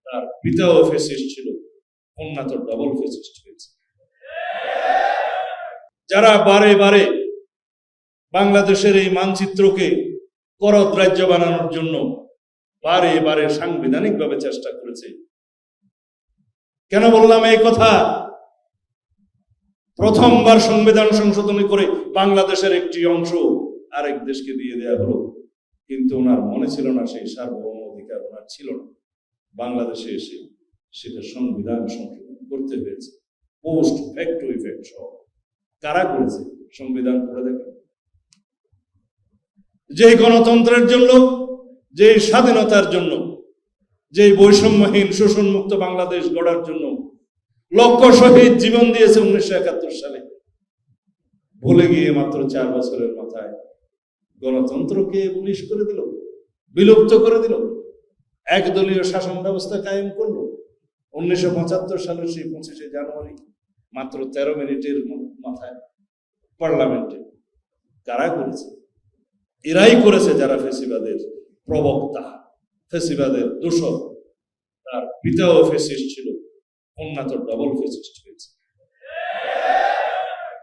তার পিতাও ফ্যাসিস্ট ছিল, কন্যা তো ডবল ফ্যাসিস্ট হয়েছে। যারা বারে বারে বাংলাদেশের এই মানচিত্রকে করদ রাজ্য বানানোর জন্য বারে বারে সাংবিধানিক ভাবে চেষ্টা করেছে। কেন বললাম এই কথা? প্রথমবার সংবিধান সংশোধনী করে বাংলাদেশের একটি অংশ আরেক দেশকে দিয়ে দেওয়া হলো, কিন্তু ওনার মনে ছিল না, সেই সার্বভৌম অধিকার ওনার ছিল না। বাংলাদেশে এসে সেটা সংবিধান সংশোধন করতে হয়েছে, পোস্ট ফ্যাক্টো ইফেক্ট সহ। কারা করেছে? সংবিধান পড়ে দেখেন। যে গণতন্ত্রের জন্য, যে স্বাধীনতার জন্য, যে বৈষম্যহীন শোষণমুক্ত বাংলাদেশ গড়ার জন্য লক্ষ শহীদ জীবন দিয়েছে 1971 সালে, ভুলে গিয়ে মাত্র 4 বছরের মাথায় গণতন্ত্রকে পুলিশ করে দিল, বিলুপ্ত করে দিল, একদলীয় শাসন ব্যবস্থা কায়েম করলো। 1975 সালের সেই 25শে জানুয়ারি মাত্র 13 মিনিটের মাথায় পার্লামেন্টে। কারা করেছে? এরাই করেছে যারা ফ্যাসিবাদের প্রবক্তা, ফ্যাসিবাদের দূষক। তার পিতাও ফ্যাসিস্ট ছিল, কন্যা তো ডবল ফ্যাসিস্ট হয়েছে।